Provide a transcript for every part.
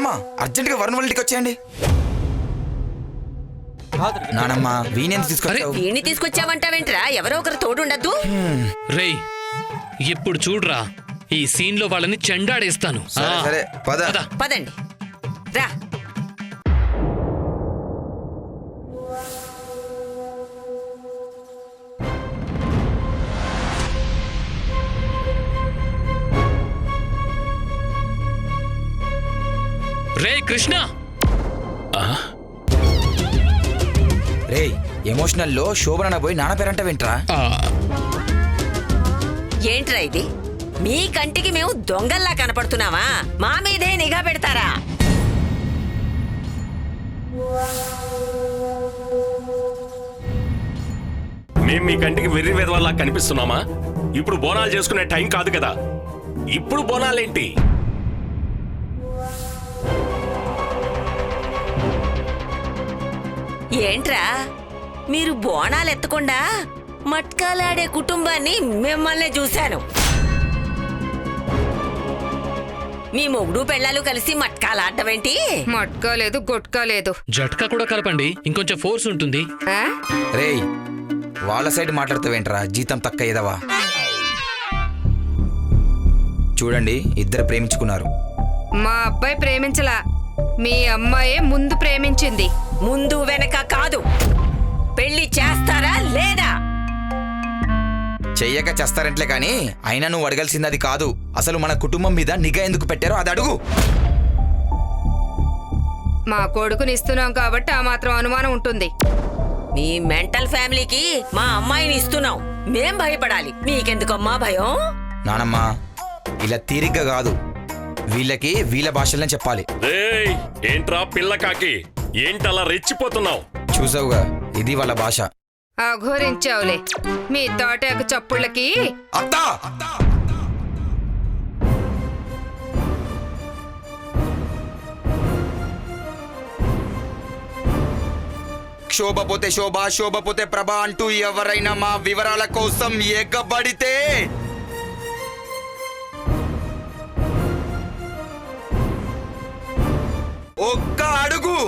నానమ్మ అర్జెంట్ గా వరుణ్ వాళ్ళ ఇంటికి వచ్చేయండి. నానమ్మ వీణెందుకు తీసుకొచ్చావు? వీణ్ణి తీసుకొచ్చావంటావేంట్రా? ఎవరో ఒకరు తోడుండద్దు. రేయ్ ఇప్పుడు చూడ్రా, ఈ సీన్ లో వాళ్ళని చెండాడేస్తాను. సరే పద. పదండి రా. రే కృష్ణ, రే ఎమోషనల్ లో శోభన పోయి నాన్న పేరంట వింట్రా. ఏంట్రా ఇది? మీ కంటికి మేము దొంగల్లా కనపడుతున్నావా? మా మీదే నిఘా పెడతారా? మేం మీ కంటికి వెర్రి వెదవల్లా కనిపిస్తున్నామా? ఇప్పుడు బోనాలు చేసుకునే టైం కాదు కదా. ఇప్పుడు బోనాలేంటి? ఏంట్రా మీరు బోనాలు ఎత్తకుండా మట్కాలాడే కుటుంబాన్ని మిమ్మల్ని చూశాను. మీ మొగుడు పెళ్ళాలు కలిసి మట్కాలాడటమేంటి? మట్కా లేదు, గొట్కా లేదు. జట్కా కూడా కలపండి, ఇంకొంచెం ఫోర్స్ ఉంటుంది. రే వాళ్ళ సైడ్ మాట్లాడుతావేంట్రా? జీతం తక్క ఏదవా. చూడండి ఇద్దరు ప్రేమించుకున్నారు. మా అబ్బాయి ప్రేమించలా, మీ అమ్మాయే ముందు ప్రేమించింది. ముందు వెనక కాదు, పెళ్లి చేస్తారా లేదా? చెయ్యక చేస్తారంట్లే కానీ అయినా నువ్వు అడగాల్సింది అది కాదు. అసలు మన కుటుంబం మీద నిఘా ఎందుకు పెట్టారో అది అడుగు. మా కొడుకుని ఇస్తున్నాం కాబట్టి ఆ మాత్రం అనుమానం ఉంటుంది. మీ మెంటల్ ఫ్యామిలీకి మా అమ్మాయిని ఇస్తున్నాం, మేం భయపడాలి. మీకెందుకమ్మా భయం? నానమ్మ ఇలా తీరిగ్గా కాదు, వీళ్ళకి వీళ్ళ భాషలనే చెప్పాలి. రేయ్ ఏంట్రా పిల్లకాకి, ఏంటలా రెచ్చిపోతున్నావు? చూసావుగా ఇది వాళ్ళ భాష. అఘోరించావులే మీ తోటకు చప్పుళ్ళకి. అత్తా శోభ పోతే శోభ, శోభ పోతే ప్రభ అంటూ ఎవరైనా మా వివరాల కోసం ఎగ్గబడితే ఒక్క అడుగు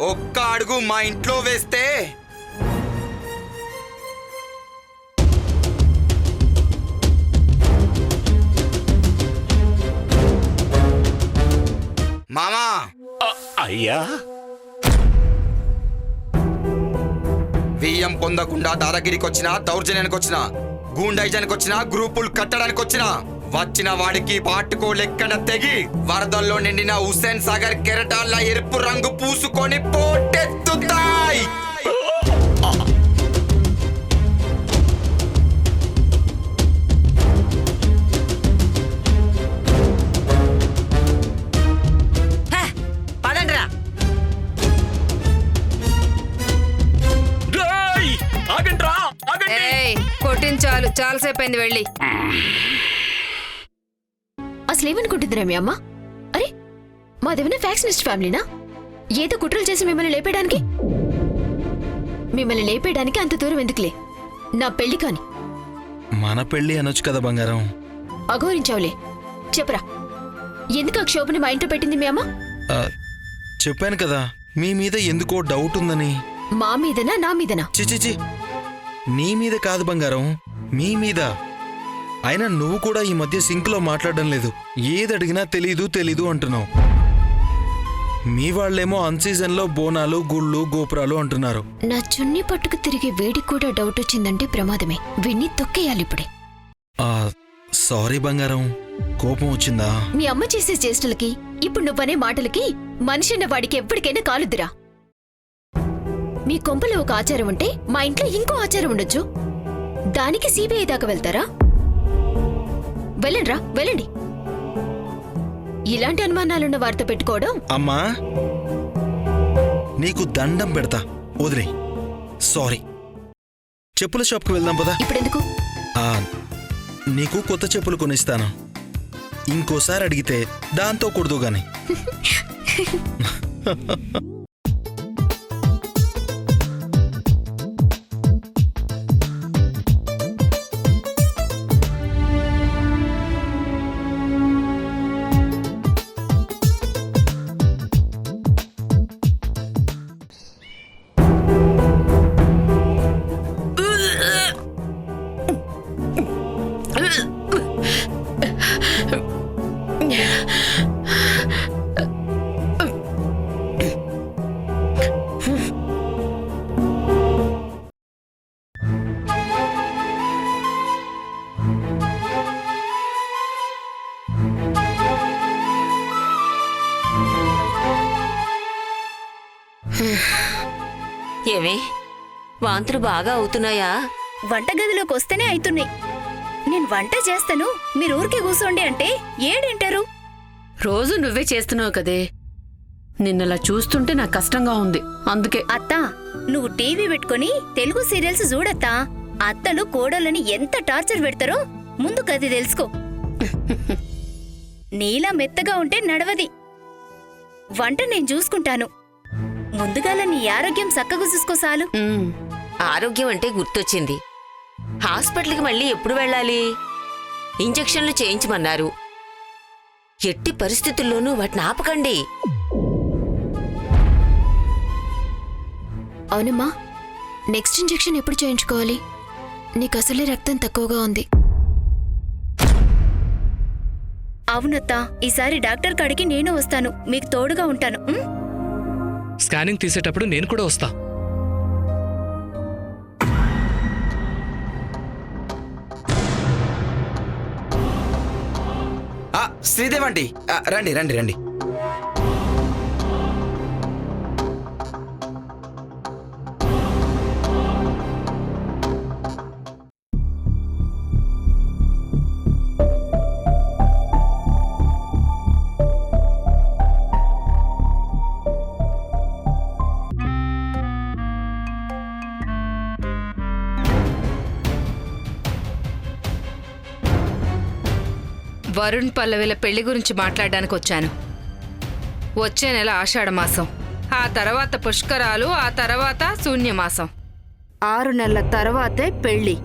ఒక్క అడుగు మా ఇంట్లో వేస్తే మామా అయ్యా బియ్యం పొందకుండా దాదాగిరికి వచ్చినా, దౌర్జన్యానికి వచ్చినా, గూండైజానికి వచ్చినా, గ్రూపులు కట్టడానికి వచ్చినా వచ్చిన వాడికి పాటుకోలెక్కన తెగి వరదల్లో నిండిన హుస్సేన్ సాగర్ కెరటాల ఎరుపు రంగు పూసుకొని పోటెత్తుతాయి. పదండ్రా. కొట్టించాలు, చాలాసేపు అయింది వెళ్ళి. అసలేమనుకుంటుందిరా మీ అమ్మ? అరే మాదేమైనా ఫ్యాక్షనిస్ట్ ఫ్యామిలీనా? ఏదో కుట్రలు చేసి మిమ్మల్ని లేపేయడానికి? మిమ్మల్ని లేపేయడానికి అంత దూరం ఎందుకులే, నా పెళ్లి కాని. మన పెళ్లి అనొచ్చు కదా బంగారం. అఘోరించావులే, చెప్పరా ఎందుకు ఆ క్షోభని మా ఇంట్లో పెట్టింది మీ అమ్మ? చెప్పాను కదా మీ మీద ఎందుకో డౌట్ ఉందని. మా మీదనా నా మీదనా? చిచిచి నీ మీద కాదు బంగారం, మీ మీద. అయినా నువ్వు కూడా ఈ మధ్య సింక్లో మాట్లాడడం లేదు. ఏది అడిగినా తెలీదు అంటున్నావు. మీ వాళ్ళేమో అన్సీజన్లో బోనాలు, గుళ్ళు, గోపురాలు అంటున్నారు. నా చున్ని పట్టుకు తిరిగే వేడికి కూడా డౌట్ వచ్చిందంటే ప్రమాదమే. విన్ని తొక్కేయాలి ఇప్పుడే. సారీ బంగారం, కోపం వచ్చిందా? మీ అమ్మ చేసే చేష్టలకి, ఇప్పుడు నువ్వనే మాటలకి మనిషిన్న వాడికి ఎప్పటికైనా కాలుద్దురా. మీ కొంపలో ఒక ఆచారం ఉంటే మా ఇంట్లో ఇంకో ఆచారం ఉండొచ్చు. దానికి సిబిఐ దాకా వెళ్తారా? వెళ్ళండ్రా, వెళ్ళండి. ఇలాంటి అనుమానాలున్న వారితో పెట్టుకోవడం. అమ్మా నీకు దండం పెడతా, వదిలే. సారీ. చెప్పుల షాప్కి వెళ్దాం పదా. ఇప్పుడెందుకు? నీకు కొత్త చెప్పులు కొనిస్తాను. ఇంకోసారి అడిగితే దాంతో కొడుదు గాని. ఏమే వాంతులు బాగా అవుతున్నాయా? వంటగదిలోకి వస్తేనే అయితున్నాయి. నేను వంట చేస్తాను, మీరు ఊరికే కూసోండి అంటే ఏడింటారు? రోజు నువ్వే చేస్తున్నావు కదే. నిన్నలా చూస్తుంటే నాకు కష్టంగా ఉంది, అందుకే. అత్తా, నువ్వు టీవీ పెట్టుకుని తెలుగు సీరియల్స్ చూడత్తా. అత్తలు కోడలని ఎంత టార్చర్ పెడతారో ముందు గది తెలుసుకో. నీలా మెత్తగా ఉంటే నడవది. వంట నేను చూసుకుంటాను. ముందుగాల నీ ఆరోగ్యం చక్కగా చూసుకో సాలు. ఆరోగ్యం అంటే గుర్తొచ్చింది. హాస్పిటల్కి మళ్ళీ ఎప్పుడు వెళ్ళాలి? ఇంజెక్షన్లు చేయించమన్నారు. ఎట్టి పరిస్థితుల్లోనూ వాటిని ఆపకండి. అవునమ్మా, నెక్స్ట్ ఇంజెక్షన్ ఎప్పుడు చేయించుకోవాలి? నీకు అసలే రక్తం తక్కువగా ఉంది. అవునత్తా, ఈసారి డాక్టర్ కాడికి నేను వస్తాను, మీకు తోడుగా ఉంటాను. స్కానింగ్ తీసేటప్పుడు నేను కూడా వస్తా. శ్రీదేవ్ ఆంటీ, రండి రండి రండి. వరుణ్ పల్లవిల పెళ్లి గురించి మాట్లాడడానికి వచ్చాను. వచ్చే నెల ఆషాఢమాసం, ఆ తర్వాత పుష్కరాలు, ఆ తర్వాత శూన్యమాసం. 6 నెలల తర్వాతే పెళ్లి.